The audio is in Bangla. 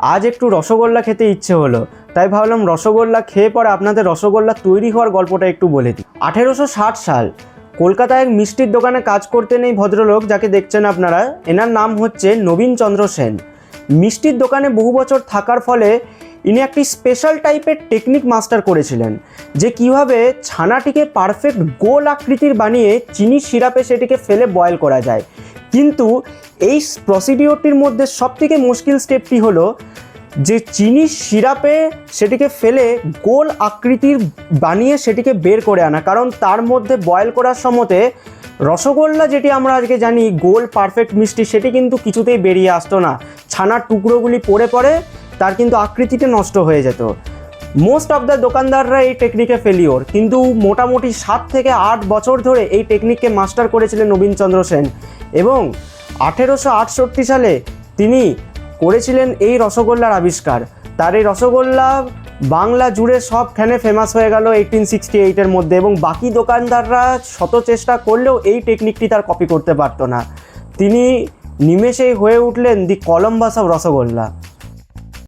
আজ একটু রসগোল্লা খেতে ইচ্ছে হলো, তাই ভাবলাম রসগোল্লা খেয়ে পরে আপনাদের রসগোল্লা তৈরি হওয়ার গল্পটা একটু বলে দিই। 1860 সাল কলকাতায় এক মিষ্টির দোকানে কাজ করতেন এই ভদ্রলোক, যাকে দেখছেন আপনারা। এনার নাম হচ্ছে নবীন চন্দ্র সেন। মিষ্টির দোকানে বহু বছর থাকার ফলে ইনি একটি স্পেশাল টাইপের টেকনিক মাস্টার করেছিলেন, যে কিভাবে ছানাটিকে পারফেক্ট গোল আকৃতির বানিয়ে চিনির সিরাপে সেটিকে ফেলে বয়েল করা যায়। কিন্তু এই প্রসিডিওরটির মধ্যে সবথেকে মুশকিল স্টেপটি হলো যে চিনির সিরাপে সেটিকে ফেলে গোল আকৃতির বানিয়ে সেটিকে বের করে আনা, কারণ তার মধ্যে বয়েল করার সময়তে রসগোল্লা যেটি আমরা আজকে জানি গোল পারফেক্ট মিষ্টি, সেটি কিন্তু কিছুতেই বেরিয়ে আসতো না। ছানার টুকরোগুলি পড়ে পড়ে তার কিন্তু আকৃতিটা নষ্ট হয়ে যেত। মোস্ট অফ দ্য দোকানদাররা এই টেকনিকে ফেলিওর, কিন্তু মোটামুটি 7 থেকে 8 বছর ধরে এই টেকনিককে মাস্টার করেছিলেন নবীনচন্দ্র সেন, এবং 1868 সালে তিনি করেছিলেন এই রসগোল্লার আবিষ্কার। তার এই রসগোল্লা বাংলা জুড়ে সবখানে ফেমাস হয়ে গেল 1868-এর মধ্যে, এবং বাকি দোকানদাররা শত চেষ্টা করলেও এই টেকনিকটি তার কপি করতে পারতো না। তিনি নিমেষেই হয়ে উঠলেন দি কলম্বাস অফ রসগোল্লা।